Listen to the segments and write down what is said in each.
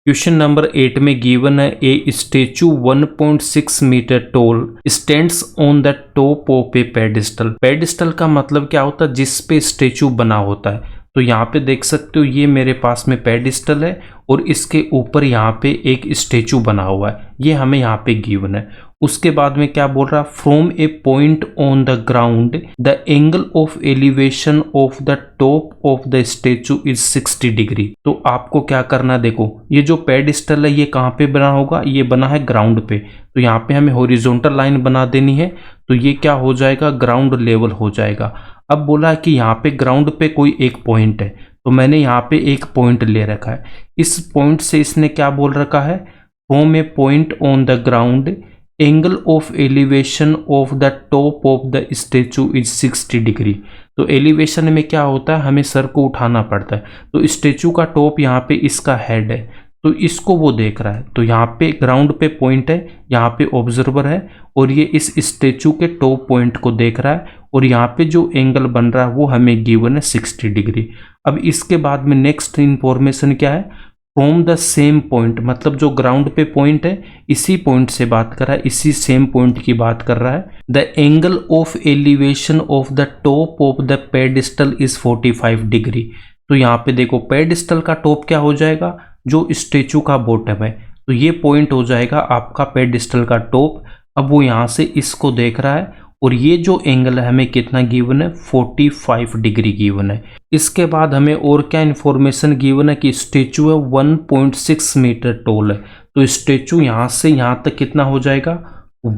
Question number 8 में given है a statue 1.6 meter tall stands on the top of a pedestal. Pedestal का मतलब क्या होता है, जिस पे स्टेचू बना होता है। तो यहाँ पे देख सकते हो ये मेरे पास में पेडिस्टल है और इसके ऊपर यहाँ पे एक स्टेचू बना हुआ है, ये हमें यहाँ पे गिवन है। उसके बाद में क्या बोल रहा है, from A point on the ground the angle of elevation of the top of the statue is 60 degree. तो आपको क्या करना, देखो ये जो पेडिस्टल है ये कहाँ पे बना होगा, ये बना है ग्राउंड पे। तो यहाँ पे हमें हॉरिजॉन्टल लाइन बना देनी है, तो ये क्या हो जाएगा, ग्राउंड लेवल हो जाएगा। अब बोला है कि यहाँ पे ग्राउंड पे कोई एक पॉइंट है, तो मैंने यहाँ पे एक पॉइंट ले रखा है। इस पॉइंट से इसने क्या बोल रखा है, from A point on the ground angle of elevation of the top of the statue is 60 degree. तो एलिवेशन में क्या होता है, हमें सर को उठाना पड़ता है। तो स्टेचू का टॉप यहाँ पे इसका हेड है, तो इसको वो देख रहा है। तो यहाँ पे ग्राउंड पे पॉइंट है, यहाँ पे ऑब्जर्वर है और ये इस स्टेचू के टॉप पॉइंट को देख रहा है और यहाँ पे जो एंगल बन रहा है वो हमें गिवन है 60 डिग्री। अब इसके बाद में नेक्स्ट इंफॉर्मेशन क्या है, फ्रॉम द सेम पॉइंट, मतलब जो ग्राउंड पे पॉइंट है इसी पॉइंट से बात कर रहा है, इसी सेम पॉइंट की बात कर रहा है। The angle of elevation of the top of the pedestal is 45 degree. तो यहाँ पे देखो पेडिस्टल का टॉप क्या हो जाएगा, जो स्टेचू का बॉटम है, तो ये पॉइंट हो जाएगा आपका पेडिस्टल का टॉप। अब वो यहाँ से इसको देख रहा है और ये जो एंगल है हमें कितना गिवन है, 45 डिग्री गिवन है। इसके बाद हमें और क्या इन्फॉर्मेशन गिवन है कि स्टेचू है 1.6 मीटर टोल है। तो स्टेचू यहाँ से यहाँ तक कितना हो जाएगा,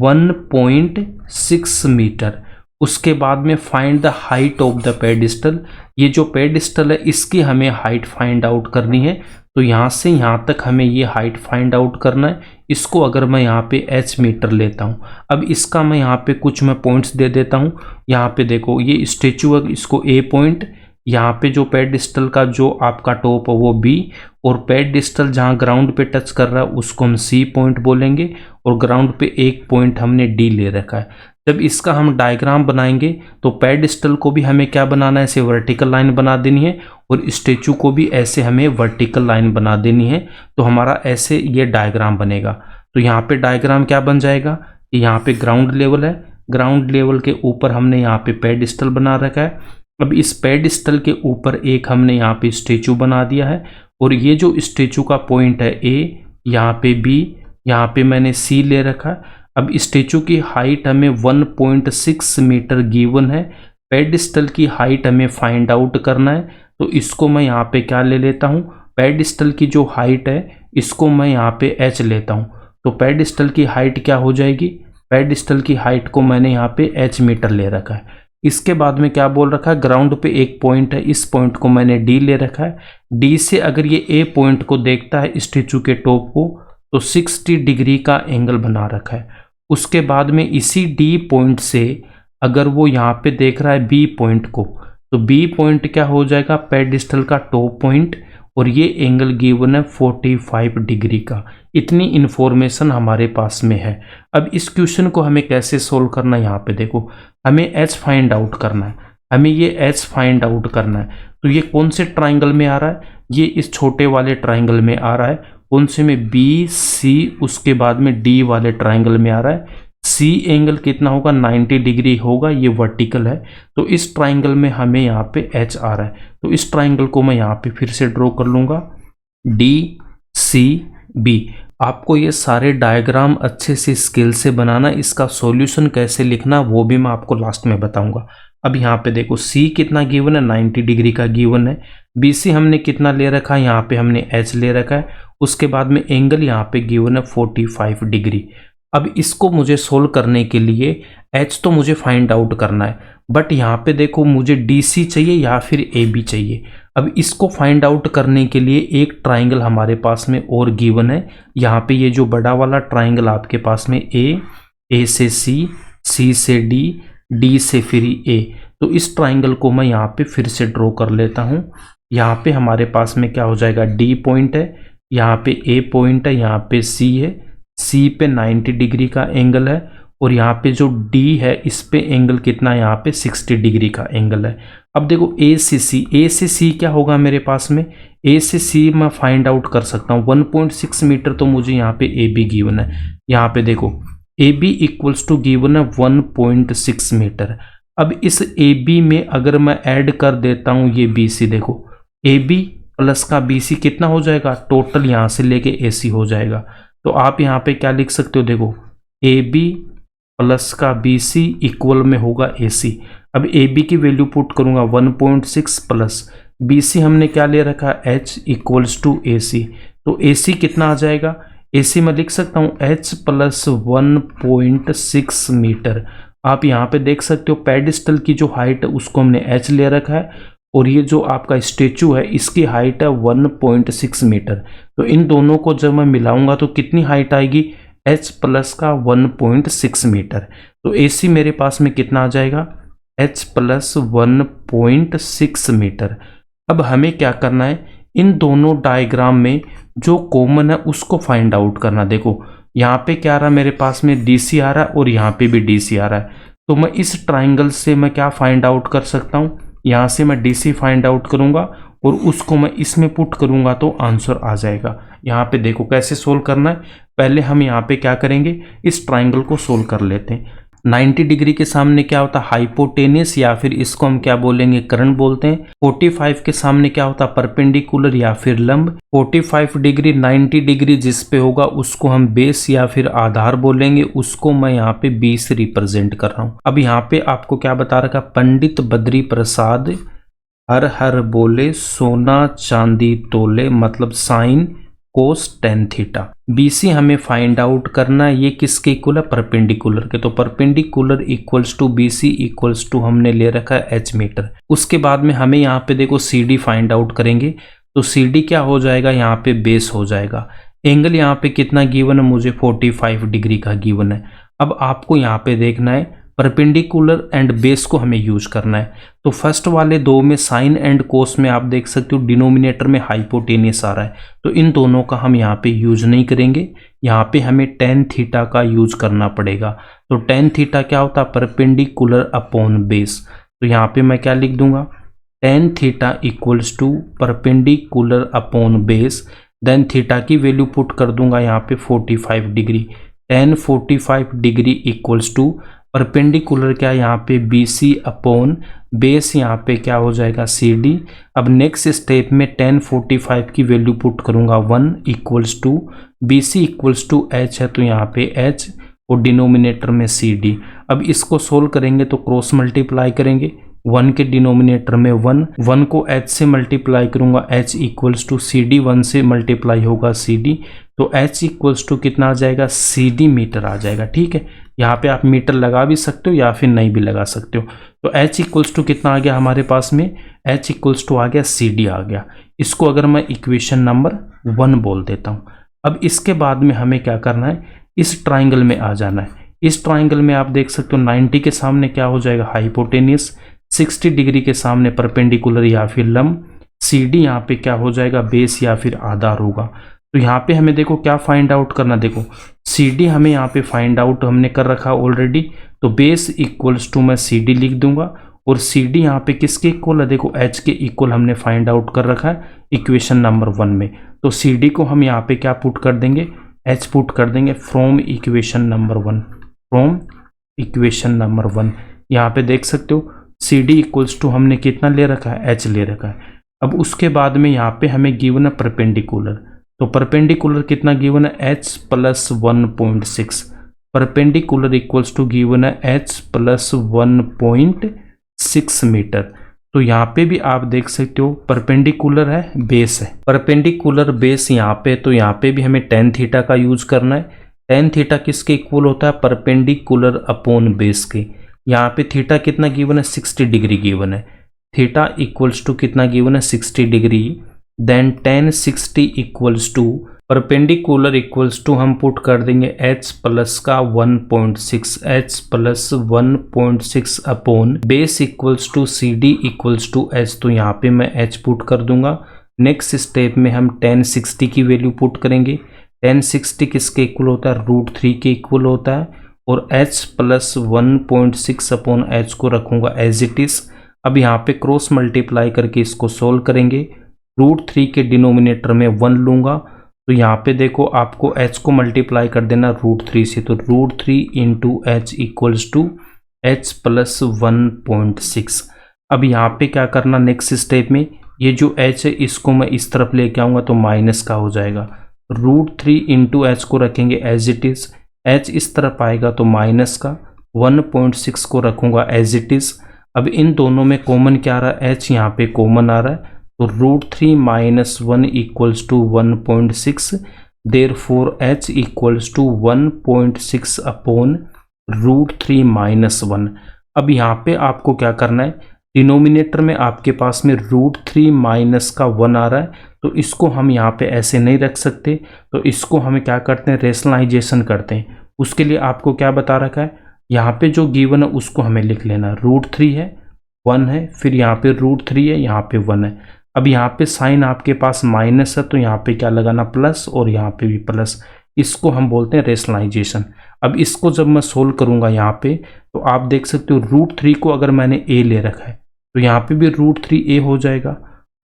1.6 मीटर। उसके बाद में find the height of the pedestal, ये जो पेडिस्टल है इसकी हमें हाइट फाइंड आउट करनी है। तो यहाँ से यहाँ तक हमें ये हाइट फाइंड आउट करना है। इसको अगर मैं यहाँ पे h मीटर लेता हूँ, अब इसका मैं यहाँ पे कुछ मैं पॉइंट्स दे देता हूँ। यहाँ पे देखो ये स्टेचू है, इसको A पॉइंट, यहाँ पे जो पेडिस्टल का जो आपका टॉप है वो B, और पेडिस्टल जहाँ ग्राउंड पे टच कर रहा है उसको हम C पॉइंट बोलेंगे, और ग्राउंड पे एक पॉइंट हमने D ले रखा है। जब इसका हम डायग्राम बनाएंगे तो पेडिस्टल को भी हमें क्या बनाना है, ऐसे वर्टिकल लाइन बना देनी है, और स्टेचू को भी ऐसे हमें वर्टिकल लाइन बना देनी है। तो हमारा ऐसे ये डायग्राम बनेगा। तो यहाँ पे डायग्राम क्या बन जाएगा कि यहाँ पे ग्राउंड लेवल है, ग्राउंड लेवल के ऊपर हमने यहाँ पे पेडिस्टल बना रखा है। अब इस पेडिस्टल के ऊपर एक हमने यहाँ पे स्टेचू बना दिया है, और ये जो स्टेचू का पॉइंट है A, यहाँ पे B, यहाँ पे मैंने C ले रखा है। अब स्टेचू की हाइट हमें 1.6 मीटर गिवन है, पेडिस्टल की हाइट हमें फाइंड आउट करना है। तो इसको मैं यहाँ पे क्या ले लेता हूँ, पेडिस्टल की जो हाइट है इसको मैं यहाँ पे h लेता हूँ। तो पेडिस्टल की हाइट क्या हो जाएगी, पेडिस्टल की हाइट को मैंने यहाँ पे h मीटर ले रखा है। इसके बाद में क्या बोल रखा है, ग्राउंड पे एक पॉइंट है, इस पॉइंट को मैंने D ले रखा है। D से अगर ये A पॉइंट को देखता है स्टेचू के टॉप को, तो 60 डिग्री का एंगल बना रखा है। उसके बाद में इसी D पॉइंट से अगर वो यहाँ पे देख रहा है B पॉइंट को, तो B पॉइंट क्या हो जाएगा, पेडिस्टल का टॉप पॉइंट, और ये एंगल गिवन है 45 डिग्री का। इतनी इन्फॉर्मेशन हमारे पास में है। अब इस क्वेश्चन को हमें कैसे सोल्व करना है, यहाँ पे देखो हमें h फाइंड आउट करना है, हमें ये h फाइंड आउट करना है। तो ये कौन से ट्राइंगल में आ रहा है, ये इस छोटे वाले ट्राइंगल में आ रहा है। कौन से में, B C, उसके बाद में D वाले ट्राइंगल में आ रहा है। C एंगल कितना होगा, 90 डिग्री होगा, ये वर्टिकल है। तो इस ट्राइंगल में हमें यहाँ पे H आ रहा है। तो इस ट्राइंगल को मैं यहाँ पे फिर से ड्रॉ कर लूँगा, D C B। आपको ये सारे डायग्राम अच्छे से स्किल से बनाना, इसका सॉल्यूशन कैसे लिखना वो भी मैं आपको लास्ट में बताऊंगा। अब यहाँ पे देखो C कितना गिवन है, 90 डिग्री का गिवन है। BC हमने कितना ले रखा है, यहाँ पे हमने H ले रखा है। उसके बाद में एंगल यहाँ पे गिवन है 45 डिग्री। अब इसको मुझे सोल्व करने के लिए H तो मुझे फाइंड आउट करना है, बट यहाँ पे देखो मुझे DC चाहिए या फिर AB चाहिए। अब इसको फाइंड आउट करने के लिए एक ट्राइंगल हमारे पास में और गिवन है। यहाँ पे ये जो बड़ा वाला ट्राइंगल आपके पास में A से C, C से D, D से फिर A। तो इस ट्राइंगल को मैं यहाँ पे फिर से ड्रॉ कर लेता हूँ। यहाँ पे हमारे पास में क्या हो जाएगा, D पॉइंट है, यहाँ पे A पॉइंट है, यहाँ पे C है, C पे 90 डिग्री का एंगल है, और यहाँ पे जो D है इस पे एंगल कितना है, यहाँ पे 60 डिग्री का एंगल है। अब देखो ए से सी क्या होगा मेरे पास में, ए से सी मैं फाइंड आउट कर सकता हूँ 1.6 मीटर, तो मुझे यहाँ पे ए बी गिवन है। यहाँ पे देखो A B equals to given है 1.6 मीटर। अब इस ए बी में अगर मैं ऐड कर देता हूँ ये बी सी, देखो ए बी प्लस का बी सी कितना हो जाएगा, टोटल यहाँ से लेके ए सी हो जाएगा। तो आप यहाँ पे क्या लिख सकते हो, देखो ए बी प्लस का बी सी इक्वल में होगा ए सी। अब ए बी की वैल्यू पुट करूंगा 1.6 प्लस बी सी हमने क्या ले रखा है, एच इक्वल्स टू ए सी। तो ए सी कितना आ जाएगा, ए सी मैं लिख सकता हूँ एच प्लस 1.6 मीटर। आप यहाँ पे देख सकते हो पेडिस्टल की जो हाइट है उसको हमने एच ले रखा है, और ये जो आपका स्टेचू है इसकी हाइट है 1.6 मीटर। तो इन दोनों को जब मैं मिलाऊंगा तो कितनी हाइट आएगी, h प्लस का 1.6 मीटर। तो AC मेरे पास में कितना आ जाएगा, h प्लस 1.6 मीटर। अब हमें क्या करना है, इन दोनों डायग्राम में जो कॉमन है उसको फाइंड आउट करना। देखो यहाँ पे क्या आ रहा है मेरे पास में, DC आ रहा है और यहाँ पे भी DC आ रहा है। तो मैं इस ट्राइंगल से मैं क्या फाइंड आउट कर सकता हूँ, यहाँ से मैं DC फाइंड आउट करूँगा और उसको मैं इसमें पुट करूँगा तो आंसर आ जाएगा। यहाँ पे देखो कैसे सोल्व करना है, पहले हम यहाँ पे क्या करेंगे, इस ट्राइंगल को सोल्व कर लेते हैं। 90 डिग्री के सामने क्या होता है, हाइपोटेनियस, या फिर इसको हम क्या बोलेंगे, करंट बोलते हैं। 45 के सामने क्या होता है, परपेंडिकुलर या फिर लंब। 45 डिग्री 90 डिग्री जिस पे होगा उसको हम बेस या फिर आधार बोलेंगे, उसको मैं यहाँ पे बी से रिप्रेजेंट कर रहा हूँ। अब यहाँ पे आपको क्या बता रखा, पंडित बद्री प्रसाद हर हर बोले सोना चांदी तोले, मतलब sine cos tan theta. BC हमें फाइंड आउट करना है, ये किसके इक्वल है, परपेंडिकुलर के। तो perpendicular equals to BC equals to हमने ले रखा है h मीटर। उसके बाद में हमें यहाँ पे देखो CD फाइंड आउट करेंगे, तो CD क्या हो जाएगा, यहाँ पे बेस हो जाएगा। एंगल यहाँ पे कितना गिवन है, मुझे 45 डिग्री का गिवन है। अब आपको यहाँ पे देखना है परपेंडिकुलर एंड बेस को हमें यूज करना है। तो फर्स्ट वाले दो में साइन एंड कोस में आप देख सकते हो डिनोमिनेटर में हाइपोटेनियस आ रहा है, तो इन दोनों का हम यहाँ पे यूज नहीं करेंगे। यहाँ पे हमें टेन थीटा का यूज करना पड़ेगा। तो टेन थीटा क्या होता है, परपेंडिकुलर अपॉन बेस। तो यहाँ पे मैं क्या लिख दूंगा, tan theta equals to perpendicular upon base, then theta की वैल्यू पुट कर दूंगा यहाँ पे 45 degree. Tan 45 degree equals to perpendicular क्या यहाँ पे BC अपॉन बेस, यहाँ पे क्या हो जाएगा CD। अब नेक्स्ट स्टेप में 1045 की वैल्यू पुट करूंगा 1 equals to BC equals to H है, तो यहाँ पे H और डिनोमिनेटर में CD। अब इसको सोल्व करेंगे तो क्रॉस मल्टीप्लाई करेंगे, 1 के डिनोमिनेटर में 1 को H से मल्टीप्लाई करूंगा, H इक्वल्स टू CD, 1 से मल्टीप्लाई होगा CD, तो H इक्वल्स टू कितना आ जाएगा, CD मीटर आ जाएगा। ठीक है, यहाँ पे आप मीटर लगा भी सकते हो या फिर नहीं भी लगा सकते हो। तो H इक्वल्स टू कितना आ गया हमारे पास में, H इक्वल्स टू आ गया CD आ गया। इसको अगर मैं इक्वेशन नंबर 1 बोल देता हूँ। अब इसके बाद में हमें क्या करना है, इस ट्राइंगल में आ जाना है। इस ट्राइंगल में आप देख सकते हो 90 के सामने क्या हो जाएगा, हाइपोटेनियस, 60 डिग्री के सामने परपेंडिकुलर या फिर लंब, CD यहाँ पे क्या हो जाएगा, बेस या फिर आधार होगा। तो यहाँ पे हमें देखो क्या फाइंड आउट करना, देखो CD हमें यहाँ पे फाइंड आउट हमने कर रखा ऑलरेडी। तो बेस इक्वल्स टू मैं CD लिख दूंगा, और CD यहाँ पे किसके इक्वल है, देखो H के इक्वल हमने फाइंड आउट कर रखा है इक्वेशन नंबर 1 में। तो CD को हम यहाँ पे क्या पुट कर देंगे, H पुट कर देंगे from equation number 1, from equation number 1। यहाँ पे देख सकते हो CD इक्वल्स टू हमने कितना ले रखा है, H ले रखा है। अब उसके बाद में यहाँ पे हमें गिवन है परपेंडिकुलर, तो परपेंडिकुलर कितना गिवन है, H plus 1.6। Perpendicular equals to given है H प्लस 1.6 मीटर। तो यहाँ पे भी आप देख सकते हो परपेंडिकुलर है, बेस है, परपेंडिकुलर बेस यहाँ पे। तो यहाँ पे भी हमें टेन थीटा का यूज करना है। टेन थीटा किसके इक्वल होता है, परपेंडिकुलर अपॉन बेस के। यहाँ पे थीटा कितना गिवन है, 60 डिग्री गिवन है। थीटा इक्वल्स टू कितना गिवन है, 60 degree. Then tan 60 equals to perpendicular equals to हम पुट कर देंगे H प्लस का 1.6, H plus 1.6 upon base equals to CD equals to H। तो यहाँ पे मैं H पुट कर दूंगा। नेक्स्ट स्टेप में हम tan 60 की वैल्यू पुट करेंगे। tan 60 किसके इक्वल होता है, √3 के इक्वल होता है, और h प्लस 1.6 अपॉन h को रखूँगा एज इट इज़। अब यहाँ पे क्रॉस मल्टीप्लाई करके इसको सोल्व करेंगे। √3 के डिनोमिनेटर में 1 लूँगा, तो यहाँ पे देखो आपको h को मल्टीप्लाई कर देना √3 से, तो √3 into h equals to h plus 1.6। अब यहाँ पे क्या करना नेक्स्ट स्टेप में, ये जो h है इसको मैं इस तरफ लेके आऊँगा तो माइनस का हो जाएगा। √3 इंटू h को रखेंगे एज इट इज़, h इस तरफ आएगा तो माइनस का, 1.6 को रखूँगा एज इट इज़। अब इन दोनों में कॉमन क्या आ रहा है, h यहाँ पे कॉमन आ रहा है, तो √3 minus 1 equals to 1.6, therefore h equals to 1.6 upon √3 minus 1। अब यहाँ पे आपको क्या करना है, डिनोमिनेटर में आपके पास में √3 माइनस का 1 आ रहा है, तो इसको हम यहाँ पे ऐसे नहीं रख सकते, तो इसको हमें क्या करते हैं, रेशनलाइजेशन करते हैं। उसके लिए आपको क्या बता रखा है, यहाँ पे जो गिवन है उसको हमें लिख लेना, √3 है, 1 है, फिर यहाँ पे √3 है, यहाँ पे 1 है। अब यहाँ पे साइन आपके पास माइनस है, तो यहाँ पे क्या लगाना, प्लस, और यहाँ पे भी प्लस। इसको हम बोलते हैं रेशनलाइजेशन। अब इसको जब मैं सोल्व करूँगा यहाँ पे, तो आप देख सकते हो √3 को अगर मैंने a ले रखा है तो यहाँ पे भी √3a हो जाएगा।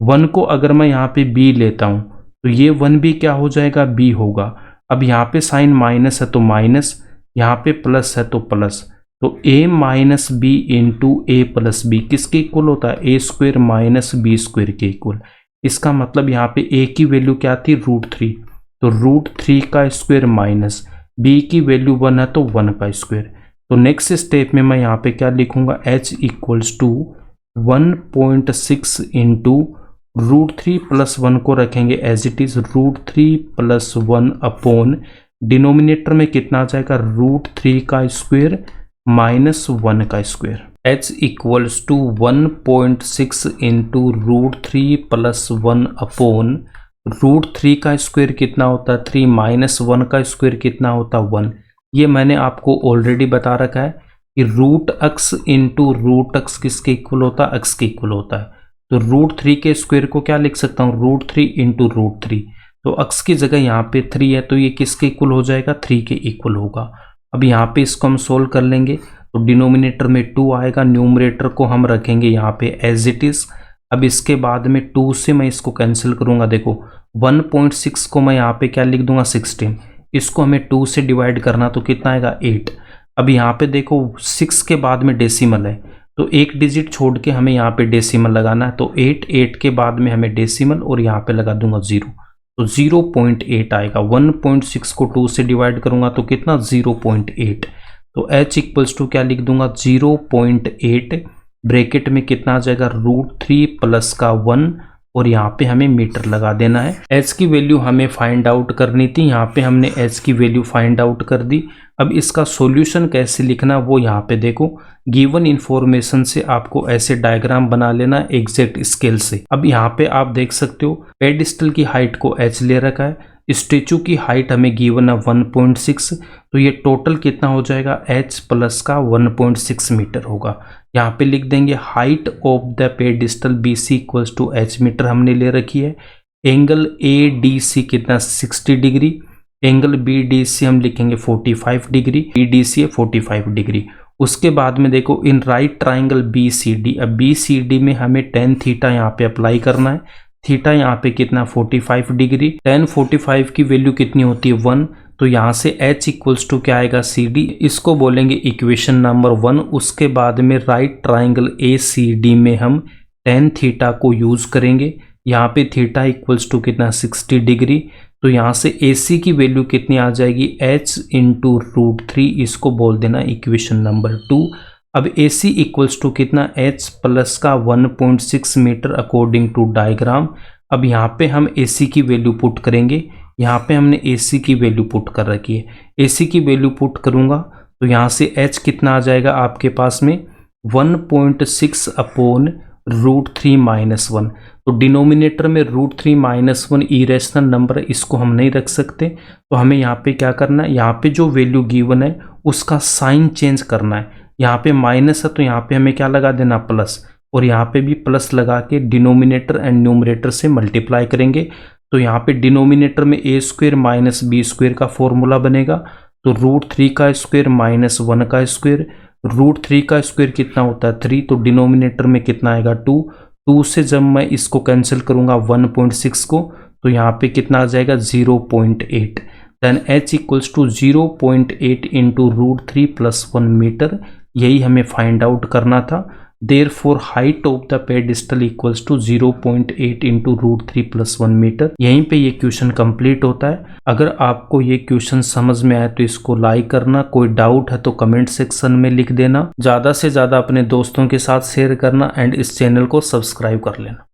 1 को अगर मैं यहाँ पे b लेता हूँ तो ये 1 भी क्या हो जाएगा, b होगा। अब यहाँ पे साइन माइनस है तो माइनस, यहाँ पे प्लस है तो प्लस, तो a minus B into A plus B किसके इक्वल होता है, a square minus B square के इक्वल। इसका मतलब यहाँ पे a की वैल्यू क्या थी, √3, तो √3 का स्क्वायर माइनस b की वैल्यू 1 है तो 1 का स्क्वायर। तो नेक्स्ट स्टेप में मैं यहाँ पे क्या लिखूंगा, h equals to 1.6 into √3 plus 1 को रखेंगे as it is, √3 plus 1 upon denominator में कितना आ जाएगा, √3 का स्क्वायर माइनस 1 का square. h equals to 1.6 into √3 plus 1 upon √3 का स्क्वायर कितना होता है, 3, माइनस 1 का स्क्वायर कितना होता है, 1। ये मैंने आपको ऑलरेडी बता रखा है कि √x इंटू √x किसके इक्वल होता है, x के इक्वल होता है। तो √3 के स्क्वायर को क्या लिख सकता हूँ, √3 इंटू √3, तो x की जगह यहाँ पे 3 है, तो ये किसके इक्वल हो जाएगा, 3 के इक्वल होगा। अब यहाँ पे इसको हम सोल्व कर लेंगे, तो डिनोमिनेटर में 2 आएगा, न्यूमरेटर को हम रखेंगे यहाँ पे एज इट इज़। अब इसके बाद में 2 से मैं इसको कैंसिल करूँगा, देखो 1.6 को मैं यहाँ पे क्या लिख दूंगा, 16, इसको हमें 2 से डिवाइड करना तो कितना आएगा, 8। अब यहाँ पे देखो 6 के बाद में डेसिमल है, तो एक डिजिट छोड़ के हमें यहाँ पे डेसिमल लगाना है, तो 8 के बाद में हमें डेसिमल और यहाँ पे लगा दूंगा 0, तो 0.8 आएगा। 1.6 को 2 से डिवाइड करूंगा तो कितना, 0.8, तो h इक्वल्स टू क्या लिख दूंगा, 0.8, ब्रैकेट में कितना आ जाएगा, √3 प्लस का 1, और यहाँ पे हमें मीटर लगा देना है। h की वैल्यू हमें फाइंड आउट करनी थी, यहाँ पे हमने h की वैल्यू फाइंड आउट कर दी। अब इसका सॉल्यूशन कैसे लिखना वो यहाँ पे देखो, गिवन इन्फॉर्मेशन से आपको ऐसे डायग्राम बना लेना एग्जैक्ट स्केल से। अब यहाँ पे आप देख सकते हो पेडिस्टल की हाइट को h ले रखा है, स्टेचू की हाइट हमें गिवन है 1.6, तो ये टोटल कितना हो जाएगा, h प्लस का 1.6 मीटर होगा। यहाँ पे लिख देंगे height of the pedestal BC equals to h metre हमने ले रखी है। एंगल ADC कितना, 60 डिग्री, एंगल BDC हम लिखेंगे 45 डिग्री, BDC है 45 डिग्री। उसके बाद में देखो इन राइट ट्राइंगल BCD, अब BCD में हमें tan थीटा यहाँ पे अप्लाई करना है। थीटा यहाँ पे कितना, 45 डिग्री, tan 45 की वैल्यू कितनी होती है, 1, तो यहाँ से h इक्वल्स टू क्या आएगा, CD, इसको बोलेंगे इक्वेशन नंबर 1। उसके बाद में राइट ट्राइंगल ACD में हम tan थीटा को यूज करेंगे, यहाँ पे थीटा इक्वल्स टू कितना, 60 डिग्री, तो यहाँ से AC की वैल्यू कितनी आ जाएगी, h इंटू √3, इसको बोल देना इक्वेशन नंबर 2। अब AC इक्वल्स टू कितना, h प्लस का 1.6 मीटर अकॉर्डिंग टू डायग्राम। अब यहाँ पे हम AC की वैल्यू पुट करेंगे, यहाँ पे हमने AC की वैल्यू पुट कर रखी है। AC की वैल्यू पुट करूँगा तो यहाँ से h कितना आ जाएगा आपके पास में, 1.6 अपॉन √3 माइनस 1, तो डिनोमिनेटर में √3 माइनस 1 इरेशनल नंबर है, इसको हम नहीं रख सकते, तो हमें यहाँ पे क्या करना है, यहाँ पे जो वैल्यू गिवन है उसका साइन चेंज करना है। यहाँ पे माइनस है तो यहाँ पे हमें क्या लगा देना, प्लस, और यहाँ पे भी प्लस लगा के डिनोमिनेटर एंड न्यूमरेटर से मल्टीप्लाई करेंगे। तो यहाँ पे डिनोमिनेटर में a square minus B square का फॉर्मूला बनेगा, तो √3 का स्क्वायर माइनस 1 का स्क्वायर, √3 का स्क्वायर कितना होता है 3, तो डिनोमिनेटर में कितना आएगा 2, 2 से जब मैं इसको कैंसिल करूंगा 1.6 को, तो यहाँ पे कितना आ जाएगा 0.8। Then h equals to 0.8 into √3 + 1 metre, यही हमें फाइंड आउट करना था। Therefore height of the pedestal equals to 0.8 into √3 + 1 metre. यहीं पे ये क्वेश्चन कंप्लीट होता है। अगर आपको ये क्वेश्चन समझ में आए तो इसको लाइक करना, कोई डाउट है तो कमेंट सेक्शन में लिख देना, ज़्यादा से ज़्यादा अपने दोस्तों के साथ शेयर करना एंड इस चैनल को सब्सक्राइब कर लेना।